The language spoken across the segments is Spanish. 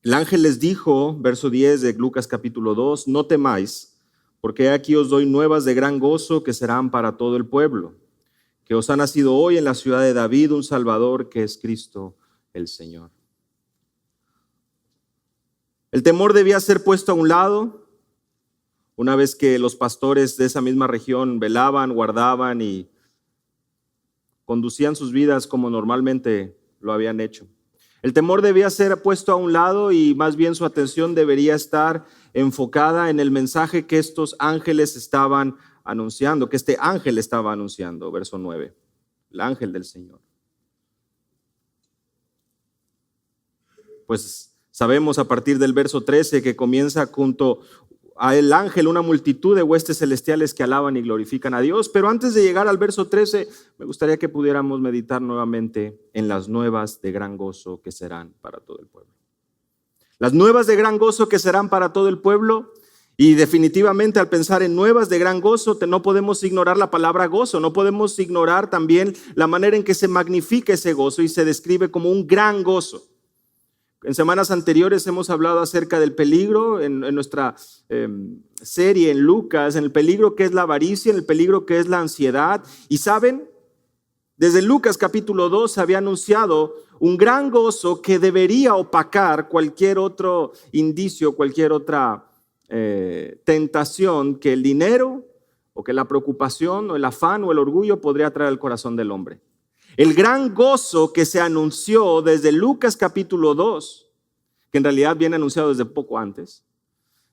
El ángel les dijo, verso 10 de Lucas capítulo 2, no temáis, porque aquí os doy nuevas de gran gozo que serán para todo el pueblo, que os ha nacido hoy en la ciudad de David un Salvador que es Cristo el Señor. El temor debía ser puesto a un lado, una vez que los pastores de esa misma región velaban, guardaban y conducían sus vidas como normalmente lo habían hecho. El temor debía ser puesto a un lado y más bien su atención debería estar enfocada en el mensaje que estos ángeles estaban anunciando, que este ángel estaba anunciando, verso 9, el ángel del Señor. Pues sabemos a partir del verso 13 que comienza junto a el ángel una multitud de huestes celestiales que alaban y glorifican a Dios. Pero antes de llegar al verso 13, me gustaría que pudiéramos meditar nuevamente en las nuevas de gran gozo que serán para todo el pueblo. Las nuevas de gran gozo que serán para todo el pueblo. Y definitivamente al pensar en nuevas de gran gozo, no podemos ignorar la palabra gozo, no podemos ignorar también la manera en que se magnifica ese gozo y se describe como un gran gozo. En semanas anteriores hemos hablado acerca del peligro en nuestra serie en Lucas, en el peligro que es la avaricia, en el peligro que es la ansiedad. Y saben, desde Lucas capítulo 2 se había anunciado un gran gozo que debería opacar cualquier otro indicio, cualquier otra tentación que el dinero o que la preocupación o el afán o el orgullo podría traer al corazón del hombre. El gran gozo que se anunció desde Lucas capítulo 2, que en realidad viene anunciado desde poco antes,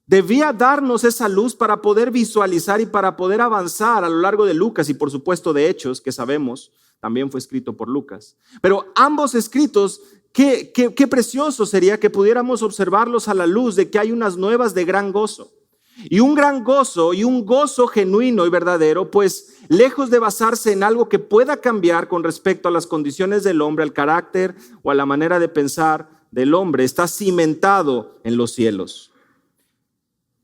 debía darnos esa luz para poder visualizar y para poder avanzar a lo largo de Lucas y por supuesto de Hechos, que sabemos también fue escrito por Lucas. Pero ambos escritos, qué precioso sería que pudiéramos observarlos a la luz de que hay unas nuevas de gran gozo. Y un gran gozo y un gozo genuino y verdadero, pues lejos de basarse en algo que pueda cambiar con respecto a las condiciones del hombre, al carácter o a la manera de pensar del hombre, está cimentado en los cielos.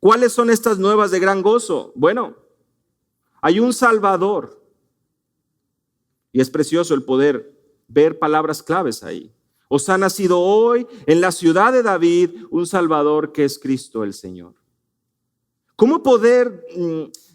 ¿Cuáles son estas nuevas de gran gozo? Bueno, hay un Salvador y es precioso el poder ver palabras claves ahí. Os ha nacido hoy en la ciudad de David un Salvador que es Cristo el Señor. ¿Cómo poder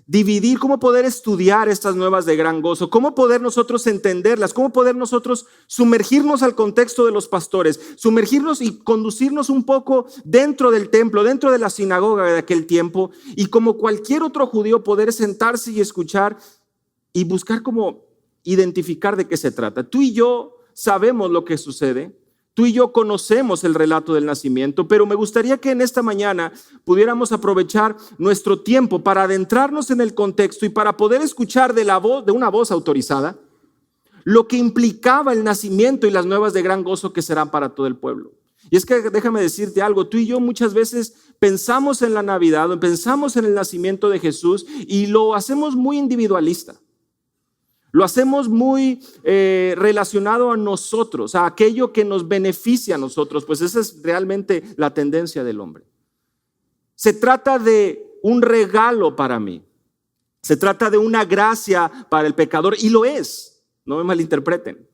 dividir, cómo poder estudiar estas nuevas de gran gozo? ¿Cómo poder nosotros entenderlas? ¿Cómo poder nosotros sumergirnos al contexto de los pastores? Sumergirnos y conducirnos un poco dentro del templo, dentro de la sinagoga de aquel tiempo y como cualquier otro judío poder sentarse y escuchar y buscar cómo identificar de qué se trata. Tú y yo sabemos lo que sucede. Tú y yo conocemos el relato del nacimiento, pero me gustaría que en esta mañana pudiéramos aprovechar nuestro tiempo para adentrarnos en el contexto y para poder escuchar de una voz autorizada lo que implicaba el nacimiento y las nuevas de gran gozo que serán para todo el pueblo. Y es que déjame decirte algo, tú y yo muchas veces pensamos en la Navidad o pensamos en el nacimiento de Jesús y lo hacemos muy individualista. Lo hacemos muy relacionado a nosotros, a aquello que nos beneficia a nosotros, pues esa es realmente la tendencia del hombre. Se trata de un regalo para mí, se trata de una gracia para el pecador y lo es, no me malinterpreten.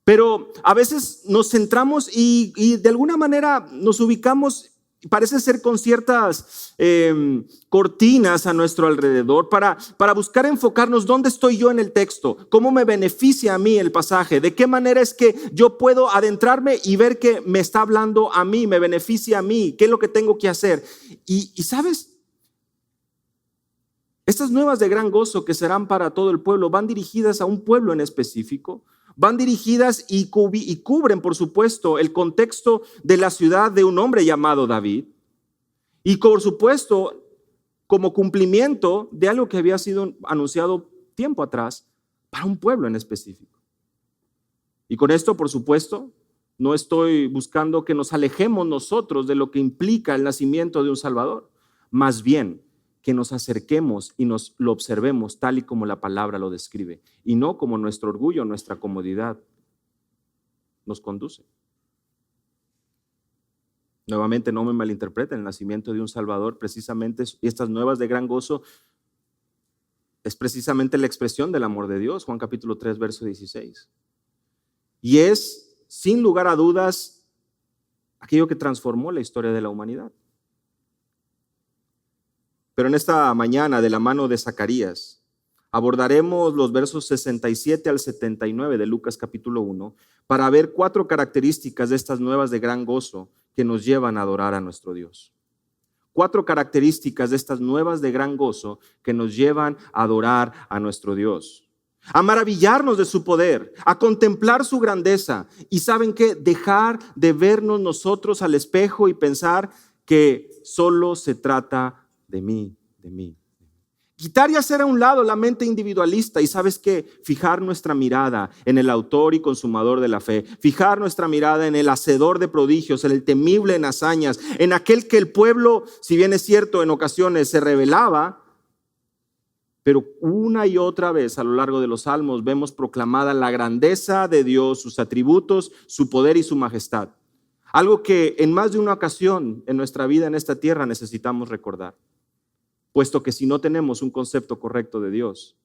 Pero a veces nos centramos y de alguna manera nos ubicamos, parece ser con ciertas cortinas a nuestro alrededor para buscar enfocarnos dónde estoy yo en el texto, cómo me beneficia a mí el pasaje, de qué manera es que yo puedo adentrarme y ver que me está hablando a mí, me beneficia a mí, qué es lo que tengo que hacer. Y ¿sabes? Estas nuevas de gran gozo que serán para todo el pueblo van dirigidas a un pueblo en específico. Van dirigidas y cubren, por supuesto, el contexto de la ciudad de un hombre llamado David. Y por supuesto, como cumplimiento de algo que había sido anunciado tiempo atrás para un pueblo en específico. Y con esto, por supuesto, no estoy buscando que nos alejemos nosotros de lo que implica el nacimiento de un Salvador. Más bien, que nos acerquemos y nos lo observemos tal y como la palabra lo describe y no como nuestro orgullo, nuestra comodidad nos conduce. Nuevamente, no me malinterpreten, el nacimiento de un Salvador precisamente y estas nuevas de gran gozo es precisamente la expresión del amor de Dios, Juan capítulo 3, verso 16. Y es, sin lugar a dudas, aquello que transformó la historia de la humanidad. Pero en esta mañana, de la mano de Zacarías, abordaremos los versos 67 al 79 de Lucas capítulo 1 para ver 4 características de estas nuevas de gran gozo que nos llevan a adorar a nuestro Dios. 4 características de estas nuevas de gran gozo que nos llevan a adorar a nuestro Dios, a maravillarnos de su poder, a contemplar su grandeza y ¿saben qué? Dejar de vernos nosotros al espejo y pensar que solo se trata de mí. Quitar y hacer a un lado la mente individualista y ¿sabes qué? Fijar nuestra mirada en el autor y consumador de la fe. Fijar nuestra mirada en el hacedor de prodigios, en el temible en hazañas, en aquel que el pueblo, si bien es cierto, en ocasiones se rebelaba, pero una y otra vez a lo largo de los salmos vemos proclamada la grandeza de Dios, sus atributos, su poder y su majestad. Algo que en más de una ocasión en nuestra vida en esta tierra necesitamos recordar. Puesto que si no tenemos un concepto correcto de Dios,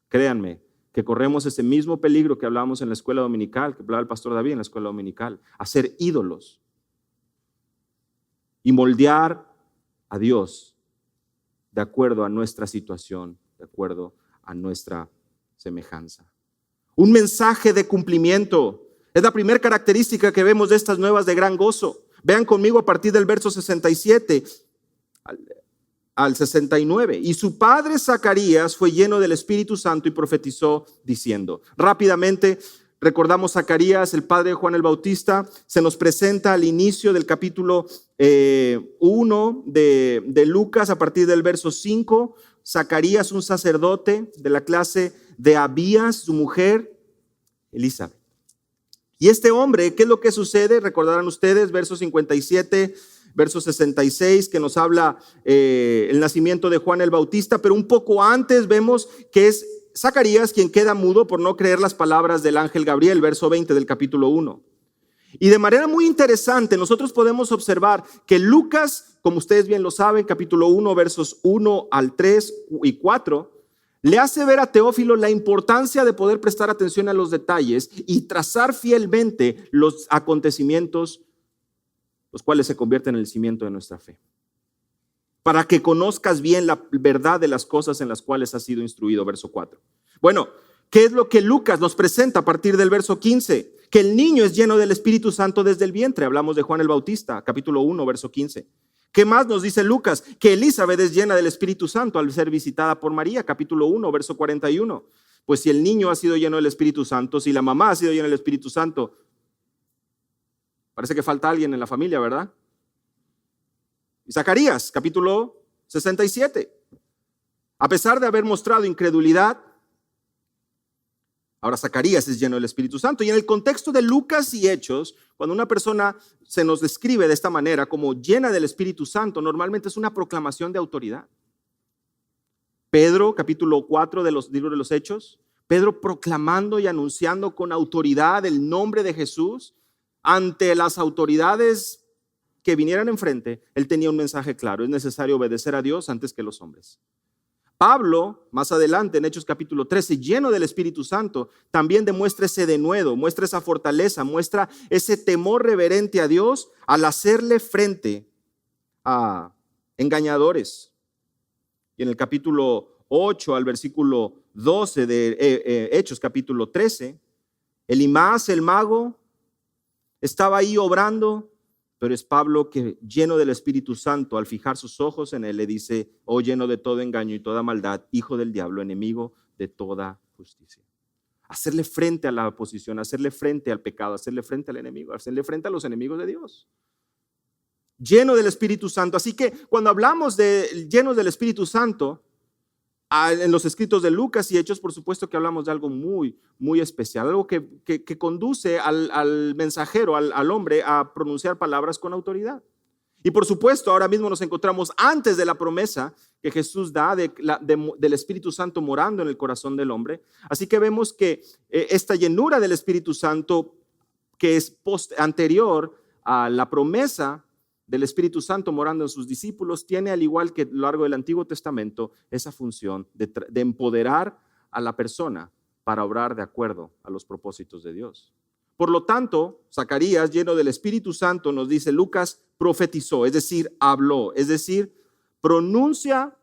créanme que corremos ese mismo peligro que hablábamos en la escuela dominical, que hablaba el pastor David en la escuela dominical, a ser ídolos y moldear a Dios de acuerdo a nuestra situación, de acuerdo a nuestra semejanza. Un mensaje de cumplimiento es la primera característica que vemos de estas nuevas de gran gozo. Vean conmigo a partir del verso 67 al 69. Y su padre Zacarías fue lleno del Espíritu Santo y profetizó diciendo. Rápidamente recordamos Zacarías, el padre de Juan el Bautista. Se nos presenta al inicio del capítulo 1 de Lucas a partir del verso 5. Zacarías, un sacerdote de la clase de Abías, su mujer Elizabeth. Y este hombre, ¿qué es lo que sucede? Recordarán ustedes, verso 57, verso 66, que nos habla el nacimiento de Juan el Bautista, pero un poco antes vemos que es Zacarías quien queda mudo por no creer las palabras del ángel Gabriel, verso 20 del capítulo 1. Y de manera muy interesante nosotros podemos observar que Lucas, como ustedes bien lo saben, capítulo 1, versos 1 al 3 y 4, le hace ver a Teófilo la importancia de poder prestar atención a los detalles y trazar fielmente los acontecimientos, los cuales se convierten en el cimiento de nuestra fe, para que conozcas bien la verdad de las cosas en las cuales has sido instruido, verso 4. Bueno, ¿qué es lo que Lucas nos presenta a partir del verso 15? Que el niño es lleno del Espíritu Santo desde el vientre. Hablamos de Juan el Bautista, capítulo 1, verso 15. ¿Qué más nos dice Lucas? Que Elizabeth es llena del Espíritu Santo al ser visitada por María, capítulo 1, verso 41. Pues si el niño ha sido lleno del Espíritu Santo, si la mamá ha sido llena del Espíritu Santo, parece que falta alguien en la familia, ¿verdad? Y Zacarías, capítulo 67. A pesar de haber mostrado incredulidad, ahora Zacarías es lleno del Espíritu Santo. Y en el contexto de Lucas y Hechos, cuando una persona se nos describe de esta manera como llena del Espíritu Santo, normalmente es una proclamación de autoridad. Pedro, capítulo 4 de los libros de los Hechos, Pedro proclamando y anunciando con autoridad el nombre de Jesús ante las autoridades que vinieran enfrente. Él tenía un mensaje claro: es necesario obedecer a Dios antes que los hombres. Pablo, más adelante en Hechos capítulo 13, lleno del Espíritu Santo, también demuestra ese denuedo, muestra esa fortaleza, muestra ese temor reverente a Dios al hacerle frente a engañadores. Y en el capítulo 8 al versículo 12 de Hechos capítulo 13, Elimás, el mago, estaba ahí obrando. Pero es Pablo que, lleno del Espíritu Santo, al fijar sus ojos en él, le dice: oh, lleno de todo engaño y toda maldad, hijo del diablo, enemigo de toda justicia. Hacerle frente a la oposición, hacerle frente al pecado, hacerle frente al enemigo, hacerle frente a los enemigos de Dios. Lleno del Espíritu Santo. Así que cuando hablamos de llenos del Espíritu Santo, en los escritos de Lucas y Hechos, por supuesto que hablamos de algo muy, muy especial, algo que conduce al mensajero, al hombre, a pronunciar palabras con autoridad. Y por supuesto, ahora mismo nos encontramos antes de la promesa que Jesús da del Espíritu Santo morando en el corazón del hombre. Así que vemos que esta llenura del Espíritu Santo, que es anterior a la promesa del Espíritu Santo morando en sus discípulos, tiene, al igual que a lo largo del Antiguo Testamento, esa función de empoderar a la persona para obrar de acuerdo a los propósitos de Dios. Por lo tanto, Zacarías, lleno del Espíritu Santo, nos dice, Lucas profetizó, es decir, habló, es decir, pronuncia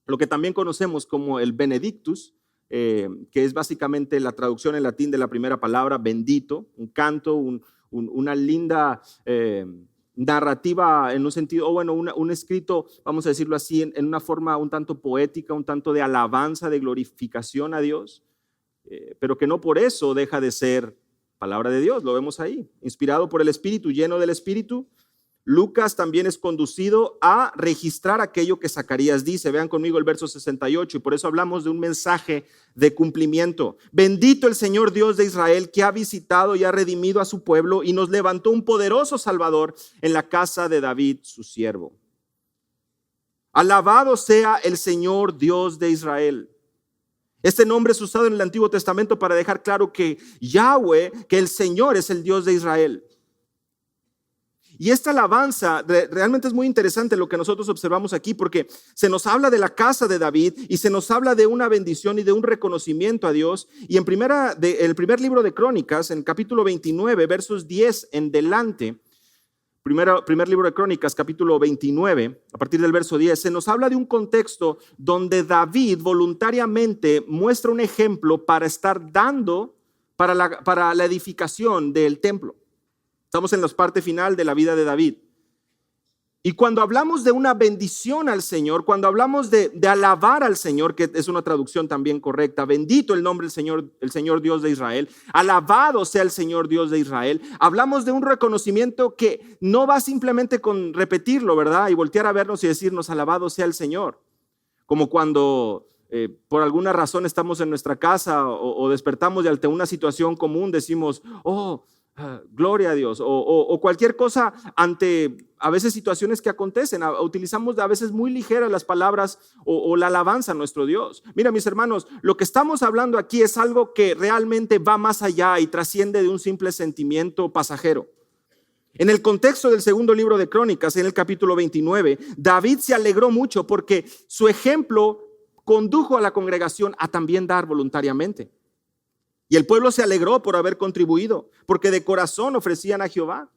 lo que también conocemos como el Benedictus, que es básicamente la traducción en latín de la primera palabra, bendito, un canto, una linda narrativa en un sentido, o bueno, un escrito, vamos a decirlo así, en una forma un tanto poética, un tanto de alabanza, de glorificación a Dios, pero que no por eso deja de ser palabra de Dios, lo vemos ahí, inspirado por el Espíritu, lleno del Espíritu. Lucas también es conducido a registrar aquello que Zacarías dice. Vean conmigo el verso 68 y por eso hablamos de un mensaje de cumplimiento. Bendito el Señor Dios de Israel, que ha visitado y ha redimido a su pueblo y nos levantó un poderoso Salvador en la casa de David, su siervo. Alabado sea el Señor Dios de Israel. Este nombre es usado en el Antiguo Testamento para dejar claro que Yahweh, que el Señor es el Dios de Israel. Y esta alabanza realmente es muy interesante lo que nosotros observamos aquí, porque se nos habla de la casa de David y se nos habla de una bendición y de un reconocimiento a Dios. Y en el primer libro de Crónicas, en capítulo 29, versos 10 en delante, primer libro de Crónicas, capítulo 29, a partir del verso 10, se nos habla de un contexto donde David voluntariamente muestra un ejemplo para estar dando para la edificación del templo. Estamos en la parte final de la vida de David. Y cuando hablamos de una bendición al Señor, cuando hablamos de alabar al Señor, que es una traducción también correcta, bendito el nombre del Señor Dios de Israel, alabado sea el Señor Dios de Israel, hablamos de un reconocimiento que no va simplemente con repetirlo, ¿verdad? Y voltear a vernos y decirnos, alabado sea el Señor. Como cuando por alguna razón estamos en nuestra casa o despertamos y ante una situación común decimos, gloria a Dios, o cualquier cosa ante a veces situaciones que acontecen, utilizamos a veces muy ligeras las palabras o la alabanza a nuestro Dios. Mira, mis hermanos, lo que estamos hablando aquí es algo que realmente va más allá y trasciende de un simple sentimiento pasajero. En el contexto del segundo libro de Crónicas, en el capítulo 29, David se alegró mucho porque su ejemplo condujo a la congregación a también dar voluntariamente. Y el pueblo se alegró por haber contribuido, porque de corazón ofrecían a Jehová.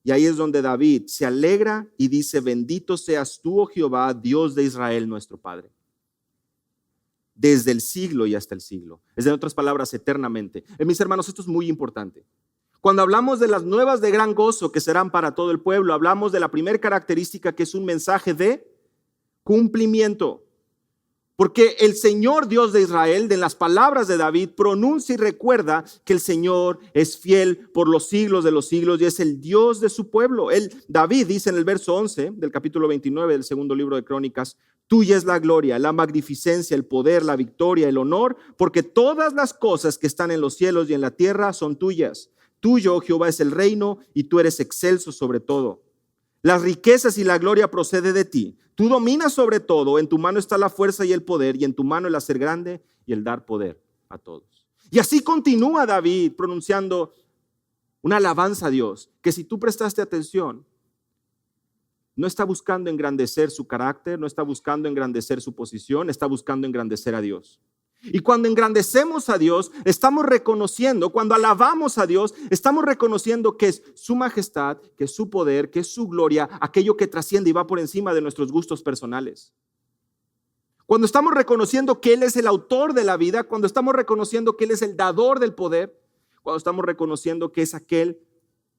Y ahí es donde David se alegra y dice, bendito seas tú, oh Jehová, Dios de Israel, nuestro Padre, desde el siglo y hasta el siglo. Es en otras palabras, eternamente. Mis hermanos, esto es muy importante. Cuando hablamos de las nuevas de gran gozo que serán para todo el pueblo, hablamos de la primera característica, que es un mensaje de cumplimiento. Porque el Señor Dios de Israel, de las palabras de David, pronuncia y recuerda que el Señor es fiel por los siglos de los siglos y es el Dios de su pueblo. David dice en el verso 11 del capítulo 29 del segundo libro de Crónicas, tuya es la gloria, la magnificencia, el poder, la victoria, el honor, porque todas las cosas que están en los cielos y en la tierra son tuyas. Tuyo, Jehová, es el reino y tú eres excelso sobre todo. Las riquezas y la gloria procede de ti. Tú dominas sobre todo, en tu mano está la fuerza y el poder, y en tu mano el hacer grande y el dar poder a todos. Y así continúa David pronunciando una alabanza a Dios, que si tú prestaste atención, no está buscando engrandecer su carácter, no está buscando engrandecer su posición, está buscando engrandecer a Dios. Y cuando engrandecemos a Dios, estamos reconociendo, cuando alabamos a Dios, estamos reconociendo que es su majestad, que es su poder, que es su gloria, aquello que trasciende y va por encima de nuestros gustos personales. Cuando estamos reconociendo que Él es el autor de la vida, cuando estamos reconociendo que Él es el dador del poder, cuando estamos reconociendo que es aquel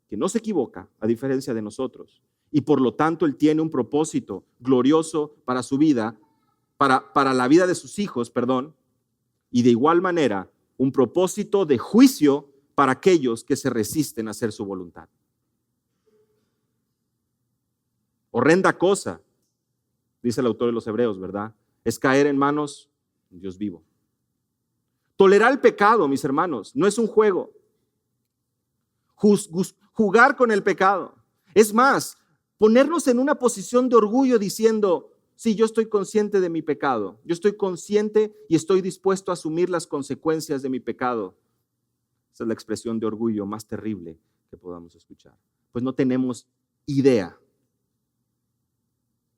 que no se equivoca, a diferencia de nosotros, y por lo tanto Él tiene un propósito glorioso para su vida, para la vida de sus hijos, y de igual manera un propósito de juicio para aquellos que se resisten a hacer su voluntad. Horrenda cosa, dice el autor de los Hebreos, ¿verdad? Es caer en manos de Dios vivo. Tolerar el pecado, mis hermanos, no es un juego. Jugar con el pecado. Es más, ponernos en una posición de orgullo diciendo, sí, yo estoy consciente de mi pecado. Yo estoy consciente y estoy dispuesto a asumir las consecuencias de mi pecado. Esa es la expresión de orgullo más terrible que podamos escuchar. Pues no tenemos idea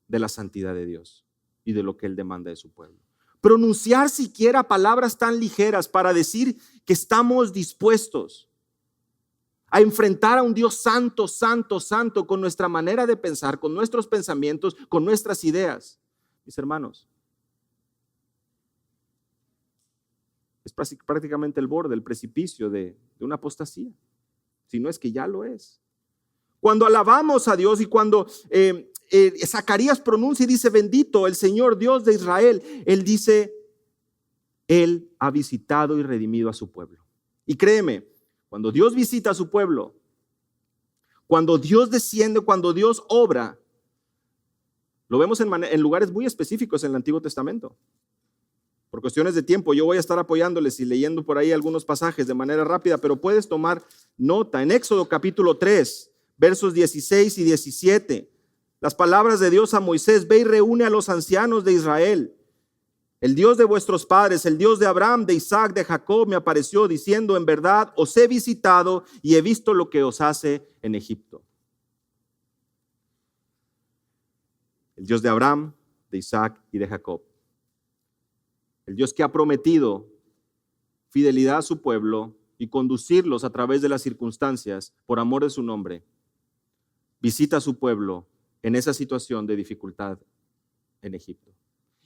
de la santidad de Dios y de lo que Él demanda de su pueblo. Pronunciar siquiera palabras tan ligeras para decir que estamos dispuestos a enfrentar a un Dios santo, santo, santo, con nuestra manera de pensar, con nuestros pensamientos, con nuestras ideas. Mis hermanos, es prácticamente el borde, el precipicio de una apostasía, si no es que ya lo es. Cuando alabamos a Dios y cuando Zacarías pronuncia y dice, bendito el Señor Dios de Israel, él dice, Él ha visitado y redimido a su pueblo. Y créeme, cuando Dios visita a su pueblo, cuando Dios desciende, cuando Dios obra, lo vemos en lugares muy específicos en el Antiguo Testamento. Por cuestiones de tiempo, yo voy a estar apoyándoles y leyendo por ahí algunos pasajes de manera rápida, pero puedes tomar nota. En Éxodo capítulo 3, versos 16 y 17, las palabras de Dios a Moisés: ve y reúne a los ancianos de Israel. El Dios de vuestros padres, el Dios de Abraham, de Isaac, de Jacob, me apareció diciendo, en verdad os he visitado y he visto lo que os hace en Egipto. El Dios de Abraham, de Isaac y de Jacob. El Dios que ha prometido fidelidad a su pueblo y conducirlos a través de las circunstancias por amor de su nombre, visita a su pueblo en esa situación de dificultad en Egipto.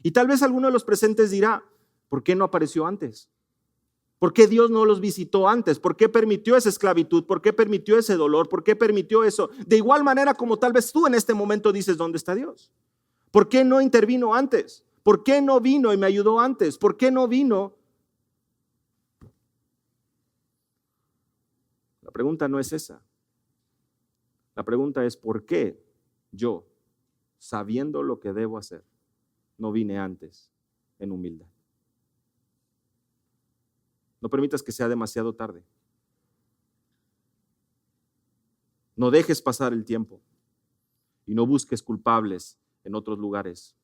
Y tal vez alguno de los presentes dirá, ¿por qué no apareció antes? ¿Por qué Dios no los visitó antes? ¿Por qué permitió esa esclavitud? ¿Por qué permitió ese dolor? ¿Por qué permitió eso? De igual manera como tal vez tú en este momento dices, ¿dónde está Dios? ¿Por qué no intervino antes? ¿Por qué no vino y me ayudó antes? ¿Por qué no vino? La pregunta no es esa. La pregunta es, ¿por qué yo, sabiendo lo que debo hacer, no vine antes en humildad? No permitas que sea demasiado tarde. No dejes pasar el tiempo y no busques culpables en otros lugares.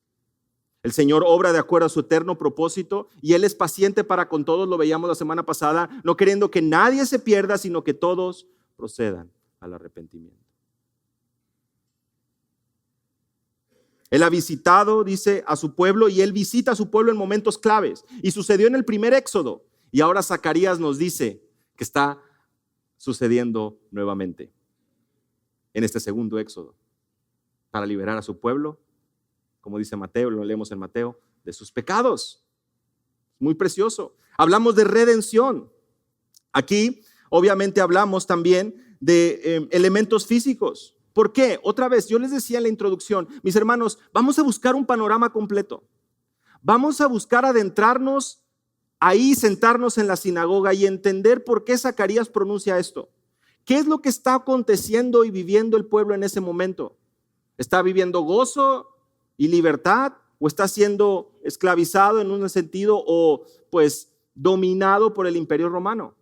El Señor obra de acuerdo a su eterno propósito y Él es paciente para con todos, lo veíamos la semana pasada, no queriendo que nadie se pierda, sino que todos procedan al arrepentimiento. Él ha visitado, dice, a su pueblo y Él visita a su pueblo en momentos claves. Y sucedió en el primer Éxodo. Y ahora Zacarías nos dice que está sucediendo nuevamente en este segundo Éxodo para liberar a su pueblo, como dice Mateo, lo leemos en Mateo, de sus pecados. Muy precioso. Hablamos de redención. Aquí, obviamente, hablamos también de elementos físicos. ¿Por qué? Otra vez, yo les decía en la introducción, mis hermanos, vamos a buscar un panorama completo. Vamos a buscar adentrarnos ahí, sentarnos en la sinagoga y entender por qué Zacarías pronuncia esto. ¿Qué es lo que está aconteciendo y viviendo el pueblo en ese momento? ¿Está viviendo gozo y libertad o está siendo esclavizado en un sentido o pues dominado por el imperio romano?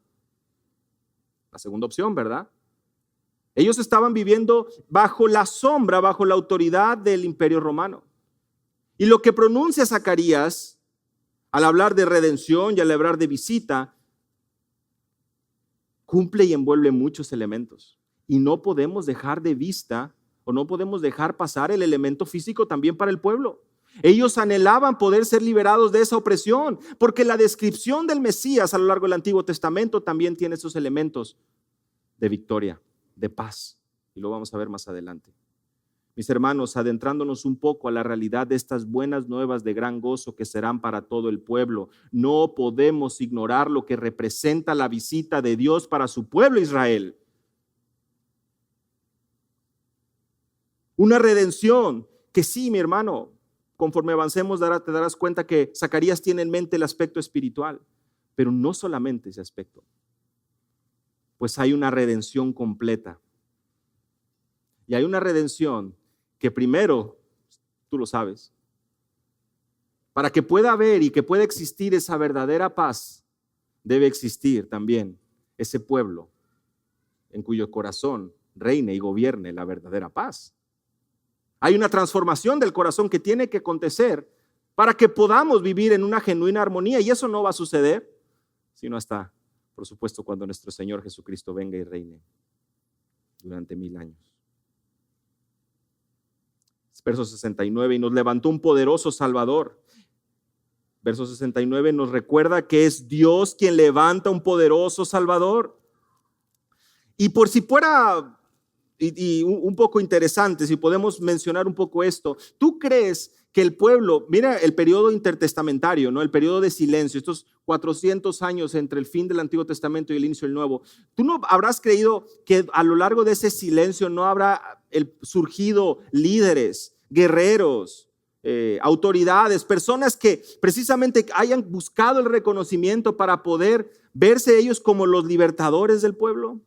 La segunda opción, ¿verdad? Ellos estaban viviendo bajo la sombra, bajo la autoridad del imperio romano. Y lo que pronuncia Zacarías al hablar de redención y al hablar de visita, cumple y envuelve muchos elementos. Y no podemos dejar de vista o no podemos dejar pasar el elemento físico también para el pueblo. Ellos anhelaban poder ser liberados de esa opresión, porque la descripción del Mesías a lo largo del Antiguo Testamento también tiene esos elementos de victoria, de paz. Y lo vamos a ver más adelante. Mis hermanos, adentrándonos un poco a la realidad de estas buenas nuevas de gran gozo que serán para todo el pueblo, no podemos ignorar lo que representa la visita de Dios para su pueblo Israel. Una redención que sí, mi hermano, conforme avancemos te darás cuenta que Zacarías tiene en mente el aspecto espiritual, pero no solamente ese aspecto, pues hay una redención completa. Y hay una redención que primero, tú lo sabes, para que pueda haber y que pueda existir esa verdadera paz, debe existir también ese pueblo en cuyo corazón reine y gobierne la verdadera paz. Hay una transformación del corazón que tiene que acontecer para que podamos vivir en una genuina armonía, y eso no va a suceder sino hasta, por supuesto, cuando nuestro Señor Jesucristo venga y reine durante 1000 años. Verso 69, y nos levantó un poderoso Salvador. Verso 69 nos recuerda que es Dios quien levanta un poderoso Salvador. Y por si fuera y un poco interesante, si podemos mencionar un poco esto, ¿tú crees que el pueblo, mira el periodo intertestamentario, ¿no? El periodo de silencio, estos 400 años entre el fin del Antiguo Testamento y el inicio del Nuevo, ¿tú no habrás creído que a lo largo de ese silencio no habrá surgido líderes, guerreros, autoridades, personas que precisamente hayan buscado el reconocimiento para poder verse ellos como los libertadores del pueblo?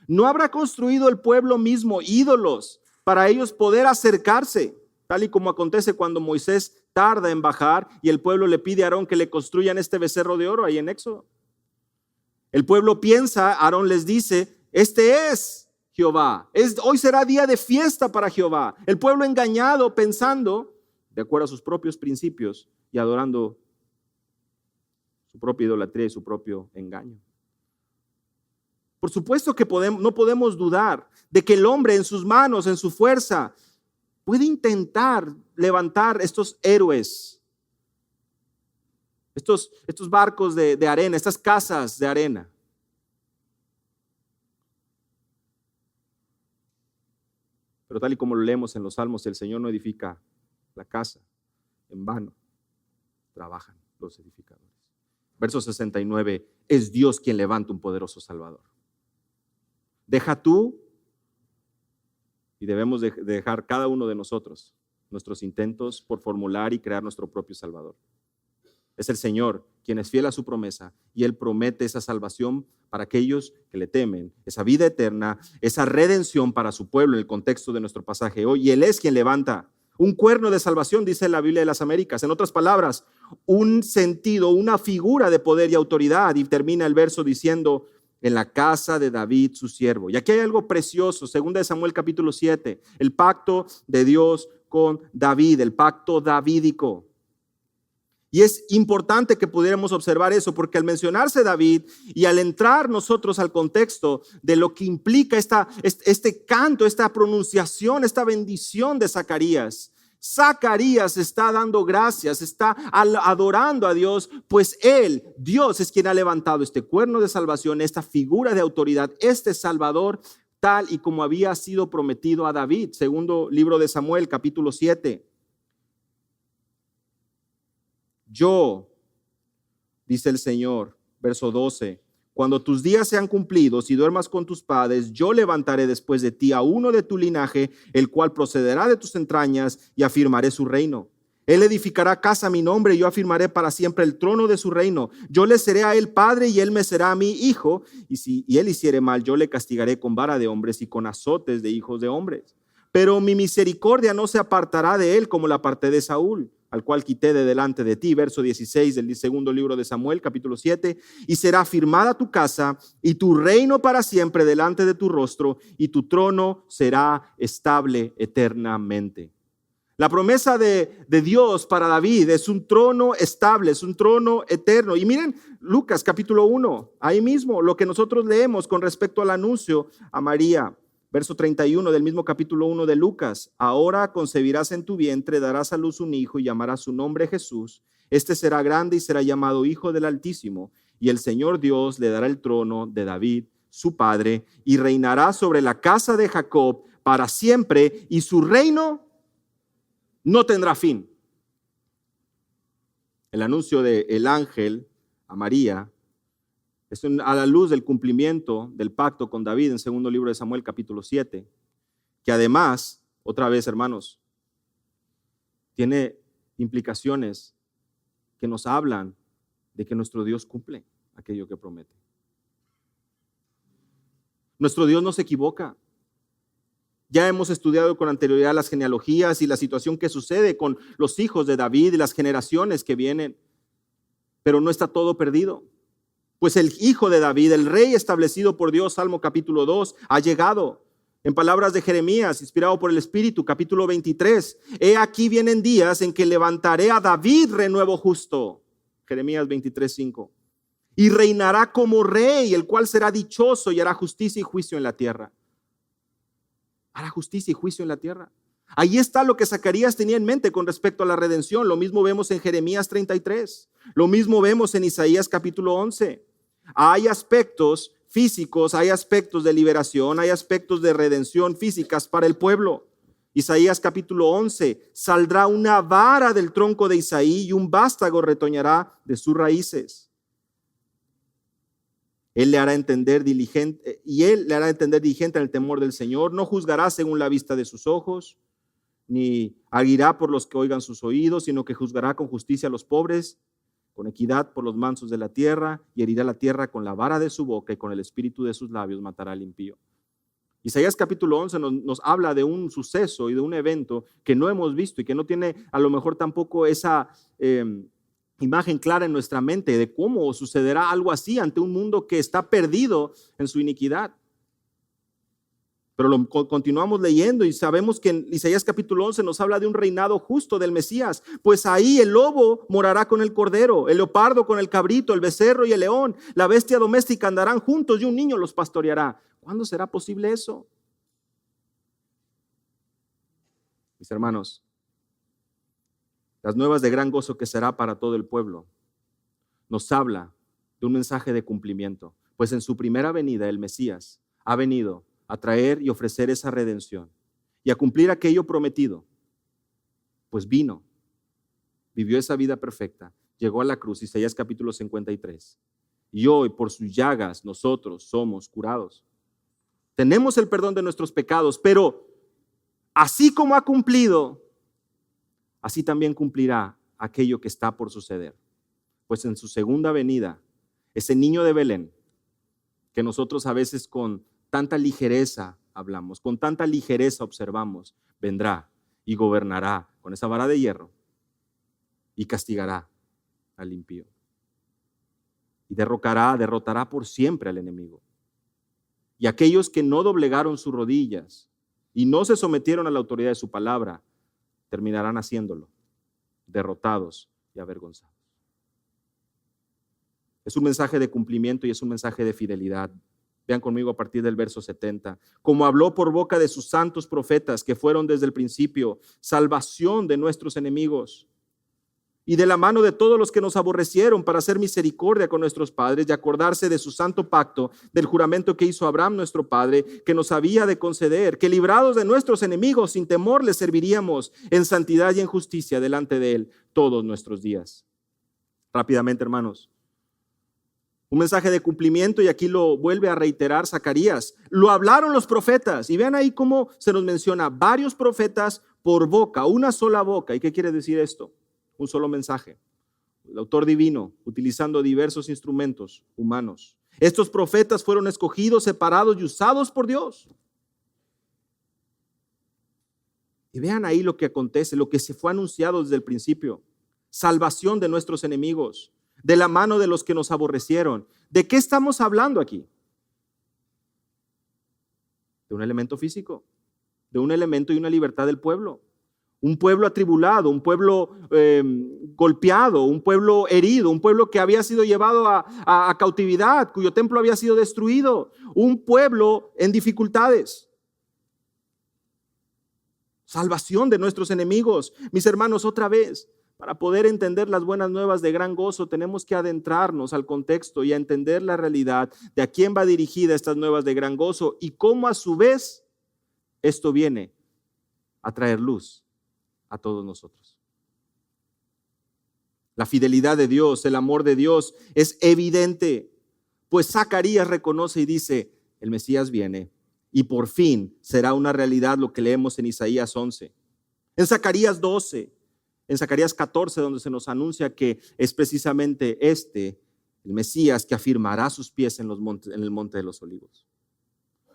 ¿No habrá construido el pueblo mismo ídolos para ellos poder acercarse? Tal y como acontece cuando Moisés tarda en bajar y el pueblo le pide a Aarón que le construyan este becerro de oro ahí en Éxodo. El pueblo piensa, Aarón les dice, este es Jehová. Hoy será día de fiesta para Jehová. El pueblo engañado pensando, de acuerdo a sus propios principios y adorando su propia idolatría y su propio engaño. Por supuesto que no podemos dudar de que el hombre en sus manos, en su fuerza, puede intentar levantar estos héroes, estos barcos de arena, estas casas de arena. Pero tal y como lo leemos en los Salmos, el Señor no edifica la casa, en vano trabajan los edificadores. Verso 69, es Dios quien levanta un poderoso Salvador. Deja tú, y debemos dejar cada uno de nosotros nuestros intentos por formular y crear nuestro propio Salvador. Es el Señor quien es fiel a su promesa y Él promete esa salvación para aquellos que le temen, esa vida eterna, esa redención para su pueblo en el contexto de nuestro pasaje hoy. Y Él es quien levanta un cuerno de salvación, dice la Biblia de las Américas. En otras palabras, un sentido, una figura de poder y autoridad. Y termina el verso diciendo, en la casa de David, su siervo. Y aquí hay algo precioso, 2 Samuel capítulo 7, el pacto de Dios con David, el pacto davídico. Y es importante que pudiéramos observar eso, porque al mencionarse David y al entrar nosotros al contexto de lo que implica este canto, esta pronunciación, esta bendición de Zacarías, Zacarías está dando gracias, está adorando a Dios, pues Él, Dios, es quien ha levantado este cuerno de salvación, esta figura de autoridad, este Salvador, tal y como había sido prometido a David. Segundo libro de Samuel, capítulo 7. Yo, dice el Señor, verso 12, cuando tus días sean cumplidos y duermas con tus padres, yo levantaré después de ti a uno de tu linaje, el cual procederá de tus entrañas y afirmaré su reino. Él edificará casa a mi nombre y yo afirmaré para siempre el trono de su reino. Yo le seré a él padre y él me será a mí hijo. Y él hiciere mal, yo le castigaré con vara de hombres y con azotes de hijos de hombres. Pero mi misericordia no se apartará de él como la aparté de Saúl, al cual quité de delante de ti. Verso 16 del segundo libro de Samuel, capítulo 7. Y será firmada tu casa y tu reino para siempre delante de tu rostro, y tu trono será estable eternamente. La promesa de Dios para David es un trono estable, es un trono eterno. Y miren Lucas capítulo 1, ahí mismo lo que nosotros leemos con respecto al anuncio a María. Verso 31 del mismo capítulo 1 de Lucas. Ahora concebirás en tu vientre, darás a luz un hijo y llamarás su nombre Jesús. Este será grande y será llamado Hijo del Altísimo. Y el Señor Dios le dará el trono de David, su padre, y reinará sobre la casa de Jacob para siempre, y su reino no tendrá fin. El anuncio del ángel a María es a la luz del cumplimiento del pacto con David en segundo libro de Samuel capítulo 7, que además, otra vez hermanos, tiene implicaciones que nos hablan de que nuestro Dios cumple aquello que promete. Nuestro Dios no se equivoca. Ya hemos estudiado con anterioridad las genealogías y la situación que sucede con los hijos de David y las generaciones que vienen, pero no está todo perdido. Pues el hijo de David, el rey establecido por Dios, Salmo capítulo 2, ha llegado. En palabras de Jeremías, inspirado por el Espíritu, capítulo 23. He aquí vienen días en que levantaré a David renuevo justo. Jeremías 23, 5. Y reinará como rey, el cual será dichoso y hará justicia y juicio en la tierra. Hará justicia y juicio en la tierra. Ahí está lo que Zacarías tenía en mente con respecto a la redención. Lo mismo vemos en Jeremías 33. Lo mismo vemos en Isaías capítulo 11. Hay aspectos físicos, hay aspectos de liberación, hay aspectos de redención físicas para el pueblo. Isaías capítulo 11, saldrá una vara del tronco de Isaí y un vástago retoñará de sus raíces. Él le hará entender diligente en el temor del Señor. No juzgará según la vista de sus ojos, ni arguirá por los que oigan sus oídos, sino que juzgará con justicia a los pobres, con equidad por los mansos de la tierra, y herirá la tierra con la vara de su boca, y con el espíritu de sus labios matará al impío. Isaías capítulo 11 nos habla de un suceso y de un evento que no hemos visto y que no tiene a lo mejor tampoco esa imagen clara en nuestra mente de cómo sucederá algo así ante un mundo que está perdido en su iniquidad. Pero continuamos leyendo y sabemos que en Isaías capítulo 11 nos habla de un reinado justo del Mesías. Pues ahí el lobo morará con el cordero, el leopardo con el cabrito, el becerro y el león. La bestia doméstica andarán juntos y un niño los pastoreará. ¿Cuándo será posible eso? Mis hermanos, las nuevas de gran gozo que será para todo el pueblo nos habla de un mensaje de cumplimiento. Pues en su primera venida el Mesías ha venido a traer y ofrecer esa redención y a cumplir aquello prometido. Pues vino, vivió esa vida perfecta, llegó a la cruz, Isaías capítulo 53. Y hoy por sus llagas nosotros somos curados. Tenemos el perdón de nuestros pecados, pero así como ha cumplido, así también cumplirá aquello que está por suceder. Pues en su segunda venida, ese niño de Belén, que nosotros a veces con tanta ligereza hablamos, con tanta ligereza observamos, vendrá y gobernará con esa vara de hierro y castigará al impío. Y derrotará por siempre al enemigo. Y aquellos que no doblegaron sus rodillas y no se sometieron a la autoridad de su palabra, terminarán haciéndolo, derrotados y avergonzados. Es un mensaje de cumplimiento y es un mensaje de fidelidad. Vean conmigo a partir del verso 70. Como habló por boca de sus santos profetas que fueron desde el principio, salvación de nuestros enemigos y de la mano de todos los que nos aborrecieron, para hacer misericordia con nuestros padres y acordarse de su santo pacto, del juramento que hizo Abraham nuestro padre, que nos había de conceder, que librados de nuestros enemigos sin temor le serviríamos en santidad y en justicia delante de él todos nuestros días. Rápidamente, hermanos, un mensaje de cumplimiento, y aquí lo vuelve a reiterar Zacarías. Lo hablaron los profetas, y vean ahí cómo se nos menciona varios profetas por boca, una sola boca. ¿Y qué quiere decir esto? Un solo mensaje. El autor divino, utilizando diversos instrumentos humanos. Estos profetas fueron escogidos, separados y usados por Dios. Y vean ahí lo que acontece, lo que se fue anunciado desde el principio. Salvación de nuestros enemigos, de la mano de los que nos aborrecieron. ¿De qué estamos hablando aquí? De un elemento físico, de un elemento y una libertad del pueblo. Un pueblo atribulado, un pueblo golpeado, un pueblo herido, un pueblo que había sido llevado a cautividad, cuyo templo había sido destruido, un pueblo en dificultades. Salvación de nuestros enemigos. Mis hermanos, otra vez, para poder entender las buenas nuevas de gran gozo, tenemos que adentrarnos al contexto y a entender la realidad de a quién va dirigida estas nuevas de gran gozo y cómo a su vez esto viene a traer luz a todos nosotros. La fidelidad de Dios, el amor de Dios es evidente, pues Zacarías reconoce y dice, el Mesías viene y por fin será una realidad lo que leemos en Isaías 11, en Zacarías 12, en Zacarías 14, donde se nos anuncia que es precisamente el Mesías, que afirmará sus pies en el monte de los olivos.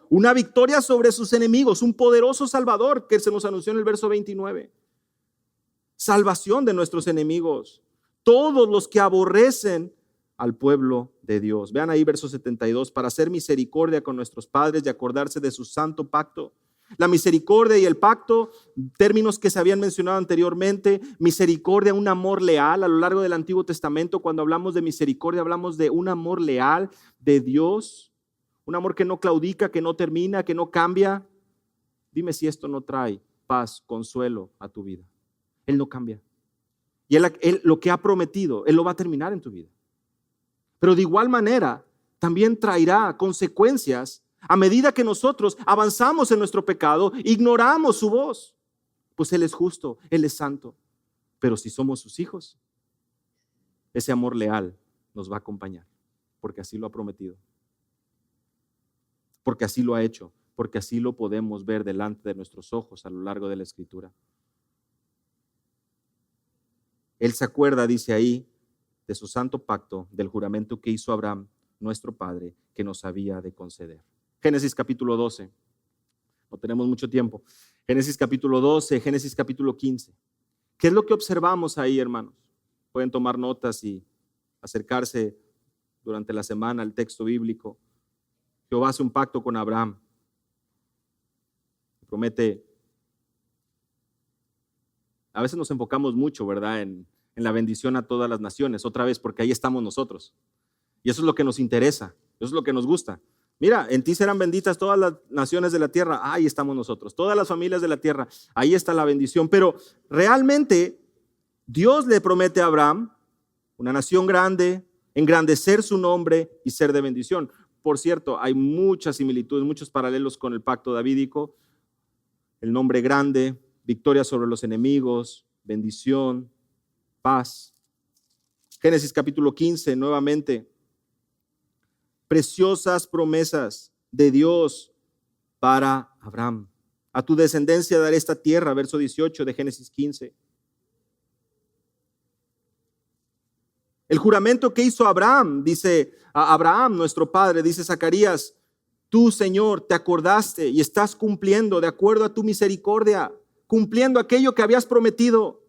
Una victoria sobre sus enemigos, un poderoso Salvador que se nos anunció en el verso 29. Salvación de nuestros enemigos, todos los que aborrecen al pueblo de Dios. Vean ahí verso 72, para hacer misericordia con nuestros padres y acordarse de su santo pacto. La misericordia y el pacto, términos que se habían mencionado anteriormente. Misericordia, un amor leal. A lo largo del Antiguo Testamento, cuando hablamos de misericordia, hablamos de un amor leal de Dios, un amor que no claudica, que no termina, que no cambia. Dime si esto no trae paz, consuelo a tu vida. Él no cambia. Y él lo que ha prometido, Él lo va a terminar en tu vida. Pero de igual manera, también traerá consecuencias a medida que nosotros avanzamos en nuestro pecado, ignoramos su voz. Pues Él es justo, Él es santo. Pero si somos sus hijos, ese amor leal nos va a acompañar, porque así lo ha prometido, porque así lo ha hecho, porque así lo podemos ver delante de nuestros ojos a lo largo de la Escritura. Él se acuerda, dice ahí, de su santo pacto, del juramento que hizo Abraham, nuestro padre, que nos había de conceder. Génesis capítulo 12. No tenemos mucho tiempo. Génesis capítulo 12, Génesis capítulo 15. ¿Qué es lo que observamos ahí, hermanos? Pueden tomar notas y acercarse durante la semana al texto bíblico. Jehová hace un pacto con Abraham. Promete. A veces nos enfocamos mucho, ¿verdad?, en la bendición a todas las naciones, otra vez, porque ahí estamos nosotros. Y eso es lo que nos interesa, eso es lo que nos gusta. Mira, en ti serán benditas todas las naciones de la tierra, ahí estamos nosotros. Todas las familias de la tierra, ahí está la bendición. Pero realmente Dios le promete a Abraham una nación grande, engrandecer su nombre y ser de bendición. Por cierto, hay muchas similitudes, muchos paralelos con el pacto davídico. El nombre grande, victoria sobre los enemigos, bendición, paz. Génesis capítulo 15, nuevamente. Preciosas promesas de Dios para Abraham. A tu descendencia daré esta tierra, verso 18 de Génesis 15. El juramento que hizo Abraham, dice a Abraham, nuestro padre, dice Zacarías, tú, Señor, te acordaste y estás cumpliendo de acuerdo a tu misericordia, cumpliendo aquello que habías prometido,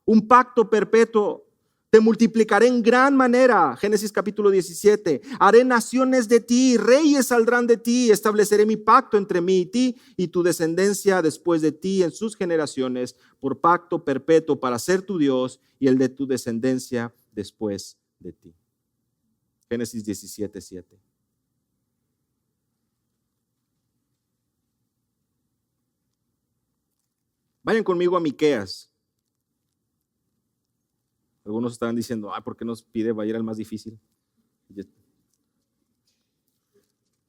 un pacto perpetuo. Te multiplicaré en gran manera, Génesis capítulo 17. Haré naciones de ti, reyes saldrán de ti. Estableceré mi pacto entre mí y ti y tu descendencia después de ti en sus generaciones, por pacto perpetuo para ser tu Dios y el de tu descendencia después de ti. Génesis 17, 7. Vayan conmigo a Miqueas. Algunos estarán diciendo, ¿por qué nos pide? Va a ir al más difícil.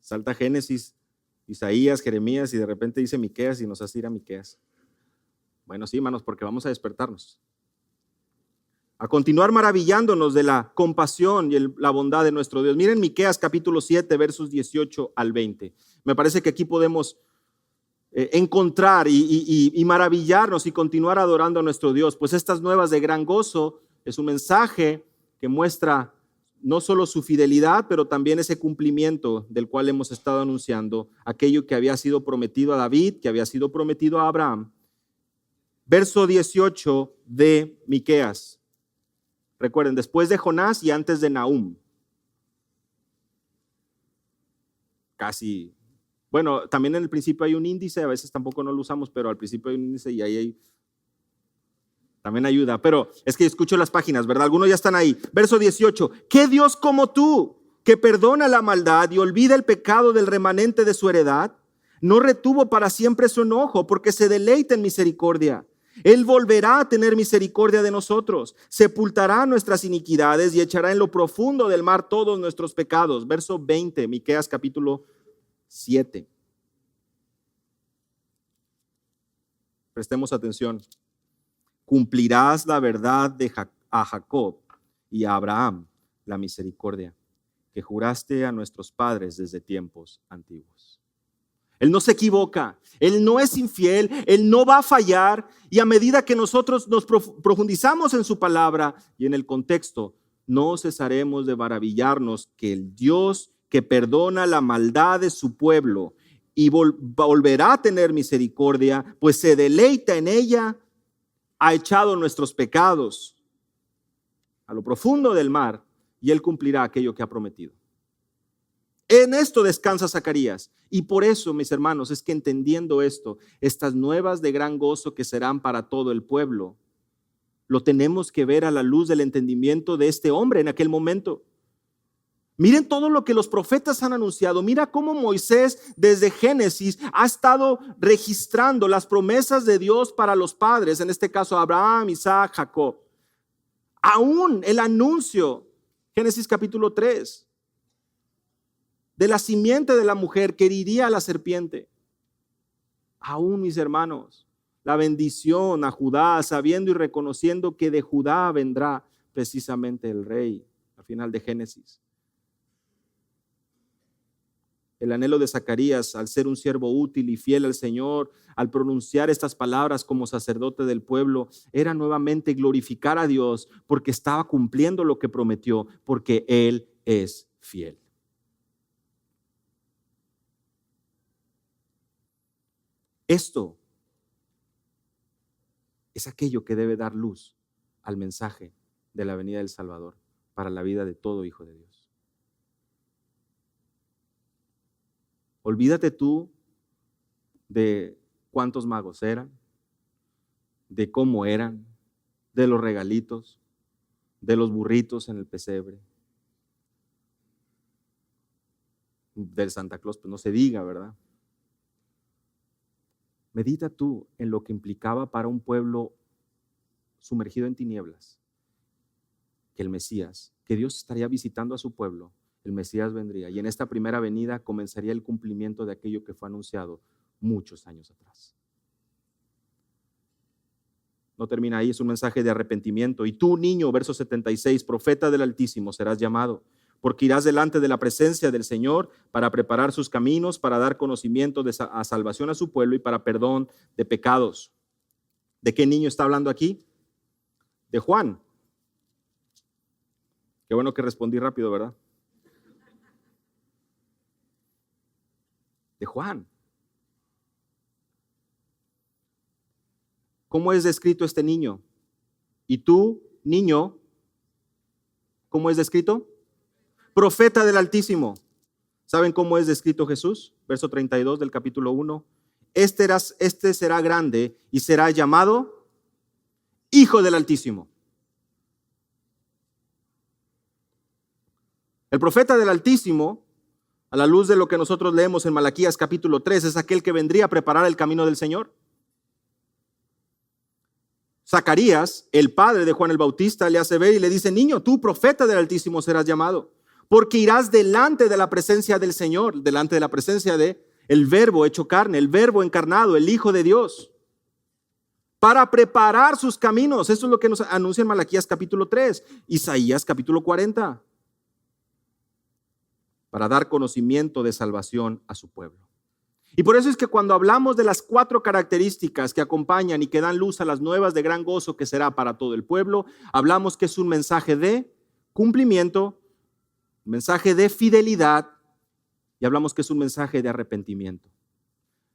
Salta Génesis, Isaías, Jeremías y de repente dice Miqueas y nos hace ir a Miqueas. Bueno, sí, hermanos, porque vamos a despertarnos. A continuar maravillándonos de la compasión y la bondad de nuestro Dios. Miren Miqueas capítulo 7, versos 18 al 20. Me parece que aquí podemos encontrar y maravillarnos y continuar adorando a nuestro Dios. Pues estas nuevas de gran gozo es un mensaje que muestra no solo su fidelidad, pero también ese cumplimiento del cual hemos estado anunciando, aquello que había sido prometido a David, que había sido prometido a Abraham. Verso 18 de Miqueas. Recuerden, después de Jonás y antes de Nahum. Casi. Bueno, también en el principio hay un índice, a veces tampoco no lo usamos, pero al principio hay un índice y ahí hay también ayuda, pero es que escucho las páginas, ¿verdad? Algunos ya están ahí. Verso 18, ¿qué Dios como tú, que perdona la maldad y olvida el pecado del remanente de su heredad? No retuvo para siempre su enojo, porque se deleita en misericordia. Él volverá a tener misericordia de nosotros, sepultará nuestras iniquidades y echará en lo profundo del mar todos nuestros pecados. Verso 20, Miqueas capítulo 7. Prestemos atención. Cumplirás la verdad a Jacob y a Abraham la misericordia que juraste a nuestros padres desde tiempos antiguos. Él no se equivoca, Él no es infiel, Él no va a fallar, y a medida que nosotros nos profundizamos en su palabra y en el contexto, no cesaremos de maravillarnos que el Dios que perdona la maldad de su pueblo y volverá a tener misericordia, pues se deleita en ella, ha echado nuestros pecados a lo profundo del mar y Él cumplirá aquello que ha prometido. En esto descansa Zacarías. Y por eso, mis hermanos, es que entendiendo esto, estas nuevas de gran gozo que serán para todo el pueblo, lo tenemos que ver a la luz del entendimiento de este hombre en aquel momento. Miren todo lo que los profetas han anunciado. Mira cómo Moisés desde Génesis ha estado registrando las promesas de Dios para los padres, en este caso Abraham, Isaac, Jacob. Aún el anuncio, Génesis capítulo 3. de la simiente de la mujer que heriría a la serpiente. Aún, mis hermanos, la bendición a Judá, sabiendo y reconociendo que de Judá vendrá precisamente el rey, al final de Génesis. El anhelo de Zacarías, al ser un siervo útil y fiel al Señor, al pronunciar estas palabras como sacerdote del pueblo, era nuevamente glorificar a Dios porque estaba cumpliendo lo que prometió, porque Él es fiel. Esto es aquello que debe dar luz al mensaje de la venida del Salvador para la vida de todo hijo de Dios. Olvídate tú de cuántos magos eran, de cómo eran, de los regalitos, de los burritos en el pesebre, del Santa Claus, pues no se diga, ¿verdad? Medita tú en lo que implicaba para un pueblo sumergido en tinieblas, que el Mesías, que Dios estaría visitando a su pueblo, el Mesías vendría y en esta primera venida comenzaría el cumplimiento de aquello que fue anunciado muchos años atrás. No termina ahí, es un mensaje de arrepentimiento. Y tú, niño, verso 76, profeta del Altísimo serás llamado, porque irás delante de la presencia del Señor para preparar sus caminos, para dar conocimiento a salvación a su pueblo y para perdón de pecados. ¿De qué niño está hablando aquí? De Juan. Qué bueno que respondí rápido, ¿verdad? De Juan. ¿Cómo es descrito este niño? Y tú, niño, ¿cómo es descrito? Profeta del Altísimo. ¿Saben cómo es descrito Jesús? Verso 32 del capítulo 1. Este será grande y será llamado Hijo del Altísimo. El profeta del Altísimo, a la luz de lo que nosotros leemos en Malaquías capítulo 3, es aquel que vendría a preparar el camino del Señor. Zacarías, el padre de Juan el Bautista, le hace ver y le dice: niño, tú, profeta del Altísimo, serás llamado, porque irás delante de la presencia del Señor, delante de la presencia de el Verbo hecho carne, el Verbo encarnado, el Hijo de Dios, para preparar sus caminos. Eso es lo que nos anuncia en Malaquías capítulo 3, Isaías capítulo 40. Para dar conocimiento de salvación a su pueblo. Y por eso es que cuando hablamos de las 4 características que acompañan y que dan luz a las nuevas de gran gozo que será para todo el pueblo, hablamos que es un mensaje de cumplimiento, un mensaje de fidelidad y hablamos que es un mensaje de arrepentimiento.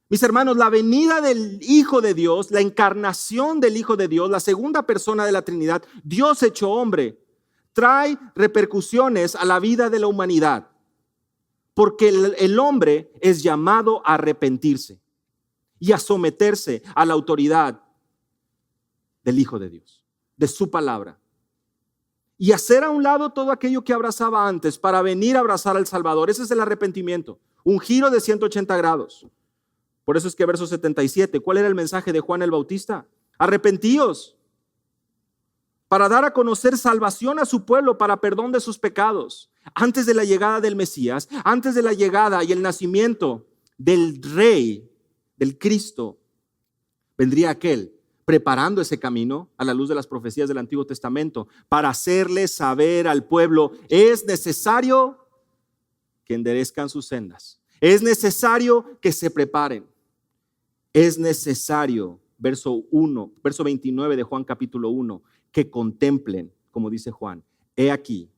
Mis hermanos, la venida del Hijo de Dios, la encarnación del Hijo de Dios, la segunda persona de la Trinidad, Dios hecho hombre, trae repercusiones a la vida de la humanidad. Porque el hombre es llamado a arrepentirse y a someterse a la autoridad del Hijo de Dios, de su palabra. Y hacer a un lado todo aquello que abrazaba antes para venir a abrazar al Salvador. Ese es el arrepentimiento, un giro de 180 grados. Por eso es que verso 77, ¿cuál era el mensaje de Juan el Bautista? Arrepentíos para dar a conocer salvación a su pueblo, para perdón de sus pecados. Antes de la llegada del Mesías, antes de la llegada y el nacimiento del Rey, del Cristo, vendría aquel preparando ese camino a la luz de las profecías del Antiguo Testamento para hacerle saber al pueblo: es necesario que enderezcan sus sendas, es necesario que se preparen, es necesario, verso 29 de Juan capítulo 1, que contemplen, como dice Juan, he aquí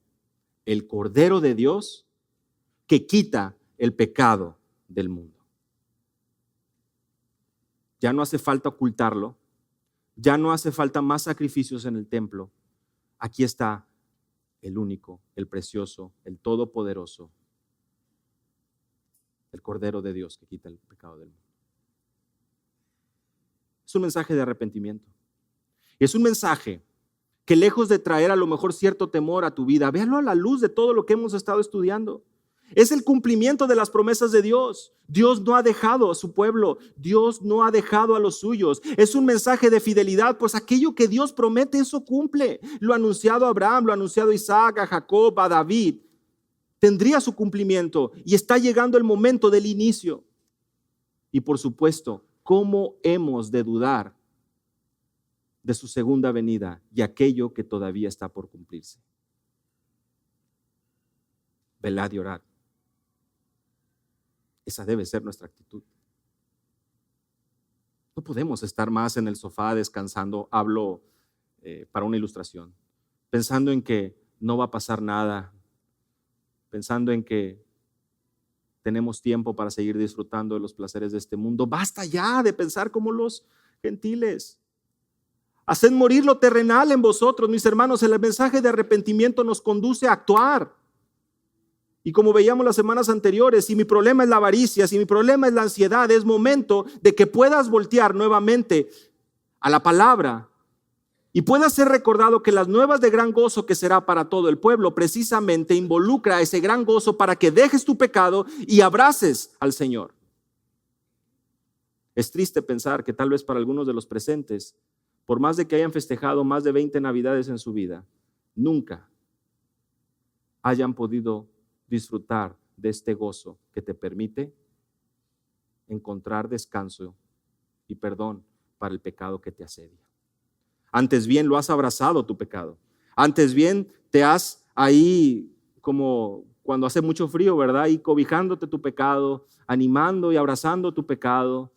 el Cordero de Dios que quita el pecado del mundo. Ya no hace falta ocultarlo, ya no hace falta más sacrificios en el templo. Aquí está el único, el precioso, el todopoderoso, el Cordero de Dios que quita el pecado del mundo. Es un mensaje de arrepentimiento. Es un mensaje que lejos de traer a lo mejor cierto temor a tu vida, véalo a la luz de todo lo que hemos estado estudiando. Es el cumplimiento de las promesas de Dios. Dios no ha dejado a su pueblo, Dios no ha dejado a los suyos. Es un mensaje de fidelidad, pues aquello que Dios promete, eso cumple. Lo ha anunciado a Abraham, lo ha anunciado a Isaac, a Jacob, a David. tendría su cumplimiento y está llegando el momento del inicio. Y por supuesto, ¿cómo hemos de dudar de su segunda venida y aquello que todavía está por cumplirse? Velad y orad. Esa debe ser nuestra actitud. No podemos estar más en el sofá descansando, hablo para una ilustración, pensando en que no va a pasar nada, pensando en que tenemos tiempo para seguir disfrutando de los placeres de este mundo. Basta ya de pensar como los gentiles. Haced morir lo terrenal en vosotros, mis hermanos. El mensaje de arrepentimiento nos conduce a actuar. Y como veíamos las semanas anteriores, si mi problema es la avaricia, si mi problema es la ansiedad, es momento de que puedas voltear nuevamente a la palabra y puedas ser recordado que las nuevas de gran gozo que será para todo el pueblo precisamente involucra ese gran gozo para que dejes tu pecado y abraces al Señor. Es triste pensar que tal vez para algunos de los presentes, por más de que hayan festejado más de 20 Navidades en su vida, nunca hayan podido disfrutar de este gozo que te permite encontrar descanso y perdón para el pecado que te asedia. Antes bien lo has abrazado tu pecado. Antes bien te has ahí como cuando hace mucho frío, ¿verdad? Y cobijándote tu pecado, animando y abrazando tu pecado,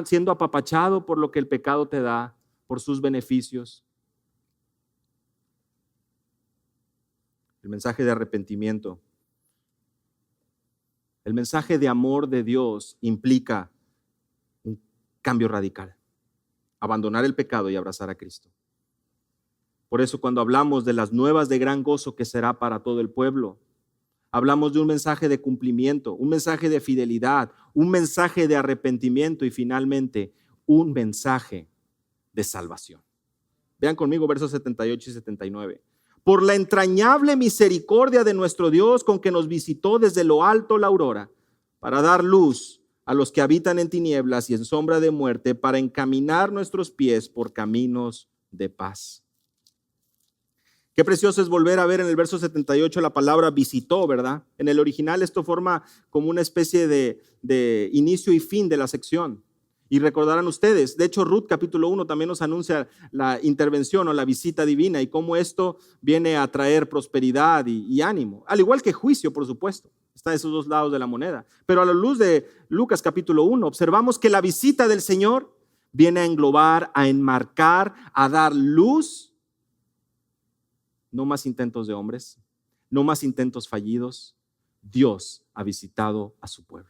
siendo apapachado por lo que el pecado te da, por sus beneficios. El mensaje de arrepentimiento, el mensaje de amor de Dios implica un cambio radical. Abandonar el pecado y abrazar a Cristo. Por eso cuando hablamos de las nuevas de gran gozo que será para todo el pueblo, hablamos de un mensaje de cumplimiento, un mensaje de fidelidad, un mensaje de arrepentimiento y finalmente un mensaje de salvación. Vean conmigo versos 78 y 79. Por la entrañable misericordia de nuestro Dios con que nos visitó desde lo alto la aurora, para dar luz a los que habitan en tinieblas y en sombra de muerte, para encaminar nuestros pies por caminos de paz. Qué precioso es volver a ver en el verso 78 la palabra visitó, ¿verdad? En el original esto forma como una especie de inicio y fin de la sección. Y recordarán ustedes, de hecho Ruth capítulo 1 también nos anuncia la intervención o la visita divina y cómo esto viene a traer prosperidad y ánimo, al igual que juicio, por supuesto. Está esos dos lados de la moneda. Pero a la luz de Lucas capítulo 1 observamos que la visita del Señor viene a englobar, a enmarcar, a dar luz. No más intentos de hombres, no más intentos fallidos. Dios ha visitado a su pueblo.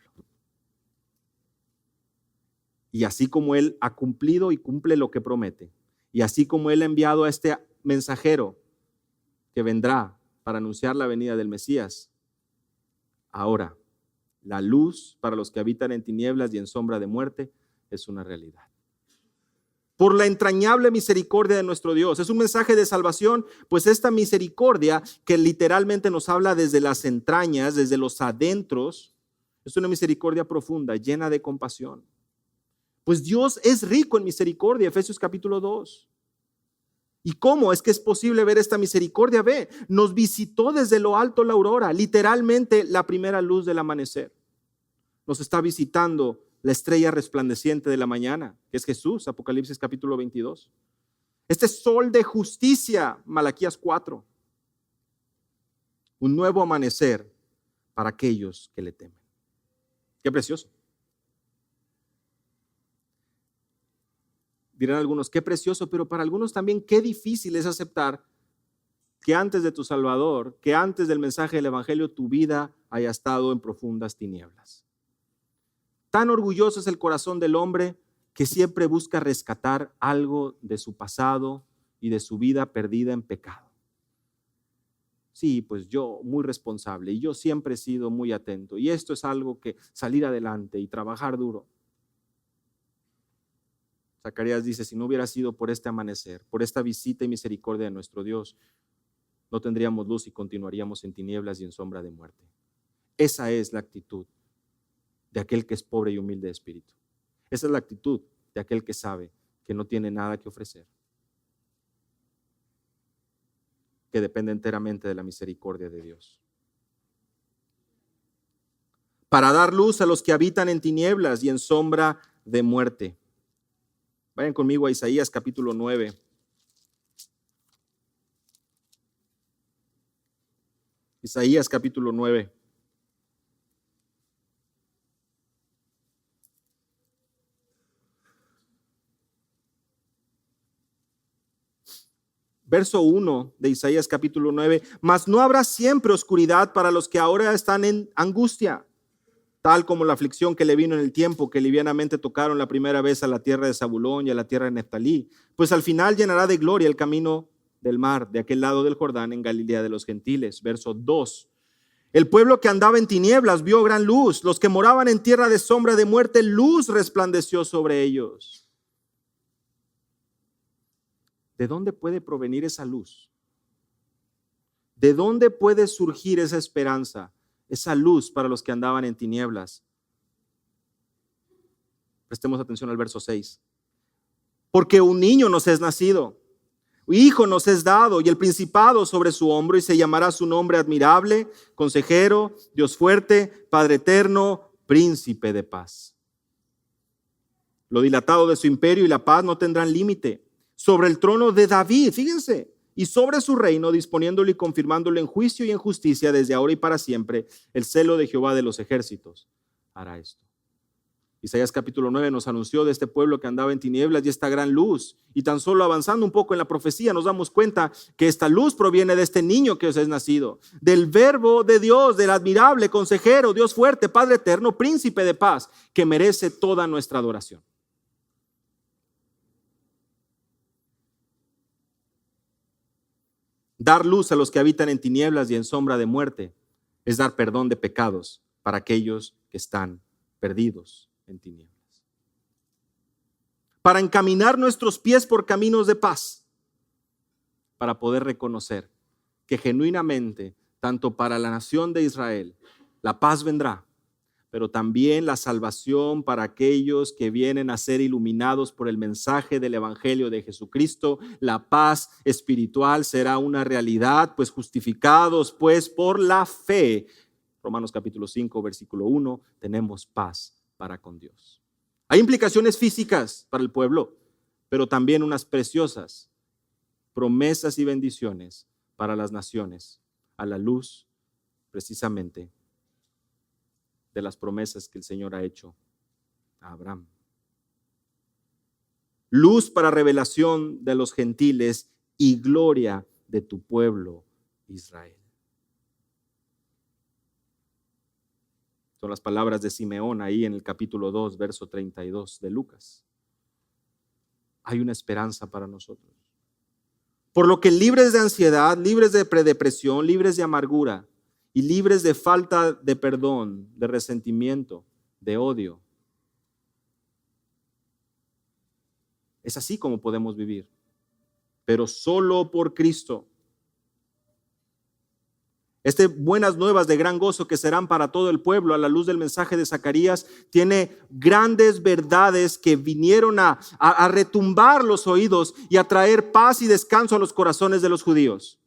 Y así como Él ha cumplido y cumple lo que promete, y así como Él ha enviado a este mensajero que vendrá para anunciar la venida del Mesías, ahora la luz para los que habitan en tinieblas y en sombra de muerte es una realidad. Por la entrañable misericordia de nuestro Dios. Es un mensaje de salvación, pues esta misericordia que literalmente nos habla desde las entrañas, desde los adentros, es una misericordia profunda, llena de compasión. Pues Dios es rico en misericordia, Efesios capítulo 2. ¿Y cómo es que es posible ver esta misericordia? Ve, nos visitó desde lo alto la aurora, literalmente la primera luz del amanecer. Nos está visitando la estrella resplandeciente de la mañana, que es Jesús, Apocalipsis capítulo 22. Este sol de justicia, Malaquías 4. Un nuevo amanecer para aquellos que le temen. Qué precioso. Dirán algunos, qué precioso, pero para algunos también qué difícil es aceptar que antes de tu Salvador, que antes del mensaje del Evangelio, tu vida haya estado en profundas tinieblas. Tan orgulloso es el corazón del hombre que siempre busca rescatar algo de su pasado y de su vida perdida en pecado. Sí, pues yo muy responsable y yo siempre he sido muy atento y esto es algo que salir adelante y trabajar duro. Zacarías dice, si no hubiera sido por este amanecer, por esta visita y misericordia de nuestro Dios, no tendríamos luz y continuaríamos en tinieblas y en sombra de muerte. Esa es la actitud de aquel que es pobre y humilde de espíritu. Esa es la actitud de aquel que sabe que no tiene nada que ofrecer, que depende enteramente de la misericordia de Dios. para dar luz a los que habitan en tinieblas y en sombra de muerte. Vayan conmigo a Isaías capítulo 9. Isaías capítulo 9. Verso 1 de Isaías capítulo 9. Mas no habrá siempre oscuridad para los que ahora están en angustia, tal como la aflicción que le vino en el tiempo que livianamente tocaron la primera vez a la tierra de Zabulón y a la tierra de Neftalí, pues al final llenará de gloria el camino del mar, de aquel lado del Jordán, en Galilea de los gentiles. Verso 2. El pueblo que andaba en tinieblas vio gran luz, los que moraban en tierra de sombra de muerte, luz resplandeció sobre ellos. ¿De dónde puede provenir esa luz? ¿De dónde puede surgir esa esperanza, esa luz para los que andaban en tinieblas? Prestemos atención al verso 6. Porque un niño nos es nacido, hijo nos es dado, y el principado sobre su hombro, y se llamará su nombre admirable, consejero, Dios fuerte, Padre eterno, príncipe de paz. Lo dilatado de su imperio y la paz no tendrán límite. Sobre el trono de David, fíjense, y sobre su reino, disponiéndolo y confirmándolo en juicio y en justicia desde ahora y para siempre, el celo de Jehová de los ejércitos hará esto. Isaías capítulo 9 nos anunció de este pueblo que andaba en tinieblas y esta gran luz. Y tan solo avanzando un poco en la profecía nos damos cuenta que esta luz proviene de este niño que os es nacido, del verbo de Dios, del admirable consejero, Dios fuerte, Padre eterno, príncipe de paz, que merece toda nuestra adoración. Dar luz a los que habitan en tinieblas y en sombra de muerte es dar perdón de pecados para aquellos que están perdidos en tinieblas. Para encaminar nuestros pies por caminos de paz, para poder reconocer que genuinamente, tanto para la nación de Israel, la paz vendrá, pero también la salvación para aquellos que vienen a ser iluminados por el mensaje del Evangelio de Jesucristo. La paz espiritual será una realidad, pues justificados pues por la fe. Romanos capítulo 5, versículo 1, tenemos paz para con Dios. Hay implicaciones físicas para el pueblo, pero también unas preciosas promesas y bendiciones para las naciones, a la luz precisamente de las promesas que el Señor ha hecho a Abraham. Luz para revelación de los gentiles y gloria de tu pueblo Israel. Son las palabras de Simeón ahí en el capítulo 2, verso 32 de Lucas. Hay una esperanza para nosotros. Por lo que libres de ansiedad, libres de depresión, libres de amargura, y libres de falta de perdón, de resentimiento, de odio. Es así como podemos vivir, pero solo por Cristo. Buenas nuevas de gran gozo que serán para todo el pueblo a la luz del mensaje de Zacarías tiene grandes verdades que vinieron a retumbar los oídos y a traer paz y descanso a los corazones de los judíos.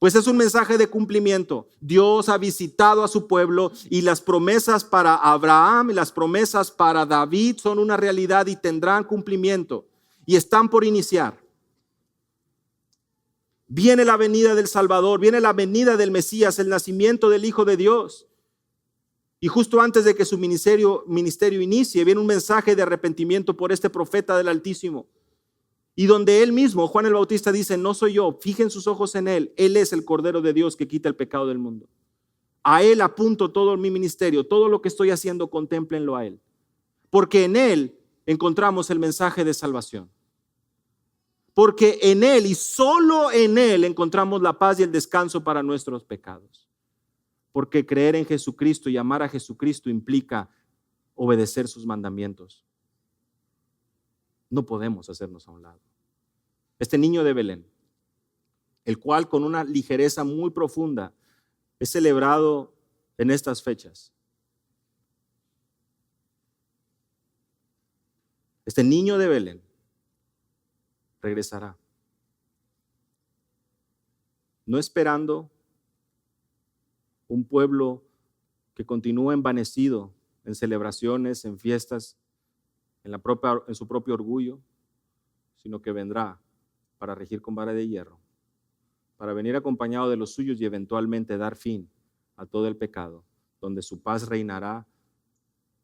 Pues es un mensaje de cumplimiento. Dios ha visitado a su pueblo y las promesas para Abraham y las promesas para David son una realidad y tendrán cumplimiento y están por iniciar. Viene la venida del Salvador, viene la venida del Mesías, el nacimiento del Hijo de Dios. Y justo antes de que su ministerio inicie, viene un mensaje de arrepentimiento por este profeta del Altísimo. Y donde él mismo, Juan el Bautista, dice, no soy yo, fijen sus ojos en él. Él es el Cordero de Dios que quita el pecado del mundo. A él apunto todo mi ministerio, todo lo que estoy haciendo, contémplenlo a él. Porque en él encontramos el mensaje de salvación. Porque en él y solo en él encontramos la paz y el descanso para nuestros pecados. Porque creer en Jesucristo y amar a Jesucristo implica obedecer sus mandamientos. No podemos hacernos a un lado. Este niño de Belén, el cual con una ligereza muy profunda es celebrado en estas fechas. Este niño de Belén regresará, no esperando un pueblo que continúa envanecido en celebraciones, en fiestas, en su propio orgullo, sino que vendrá para regir con vara de hierro, para venir acompañado de los suyos y eventualmente dar fin a todo el pecado, donde su paz reinará,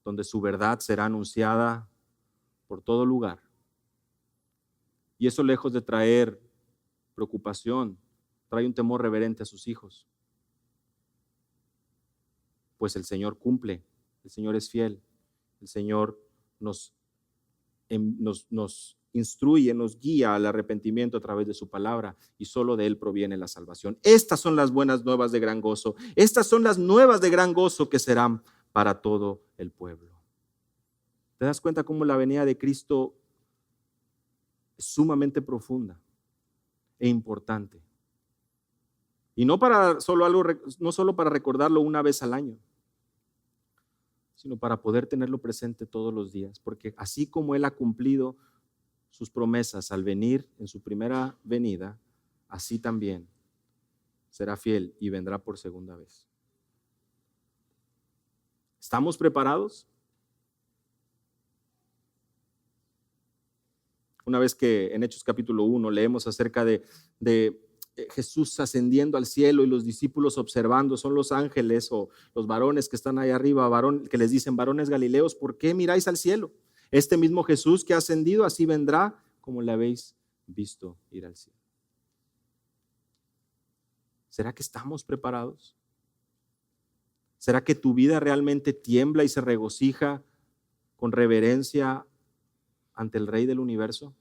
donde su verdad será anunciada por todo lugar. Y eso, lejos de traer preocupación, trae un temor reverente a sus hijos. Pues el Señor cumple, el Señor es fiel, el Señor nos instruye, nos guía al arrepentimiento a través de su palabra, y solo de Él proviene la salvación. Estas son las buenas nuevas de gran gozo. Estas son las nuevas de gran gozo que serán para todo el pueblo. ¿Te das cuenta cómo la venida de Cristo es sumamente profunda e importante? Y no solo para recordarlo una vez al año, sino para poder tenerlo presente todos los días, porque así como Él ha cumplido sus promesas al venir en su primera venida, así también será fiel y vendrá por segunda vez. ¿Estamos preparados? Una vez que en Hechos capítulo 1 leemos acerca de Jesús ascendiendo al cielo y los discípulos observando, son los ángeles o los varones que están ahí arriba, que les dicen: varones galileos, ¿por qué miráis al cielo? Este mismo Jesús que ha ascendido, así vendrá como le habéis visto ir al cielo. ¿Será que estamos preparados? ¿Será que tu vida realmente tiembla y se regocija con reverencia ante el Rey del universo?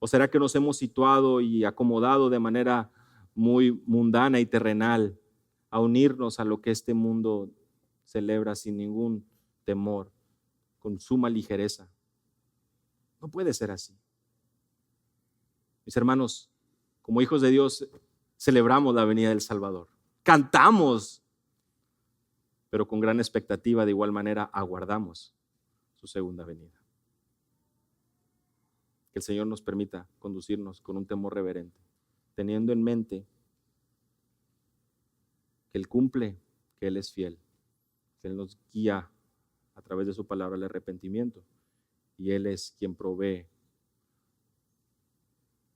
¿O será que nos hemos situado y acomodado de manera muy mundana y terrenal a unirnos a lo que este mundo celebra sin ningún temor, con suma ligereza? No puede ser así. Mis hermanos, como hijos de Dios, celebramos la venida del Salvador. Cantamos, pero con gran expectativa, de igual manera, aguardamos su segunda venida. Que el Señor nos permita conducirnos con un temor reverente, teniendo en mente que Él cumple, que Él es fiel, que Él nos guía a través de su palabra al arrepentimiento, y Él es quien provee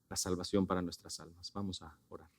la salvación para nuestras almas. Vamos a orar.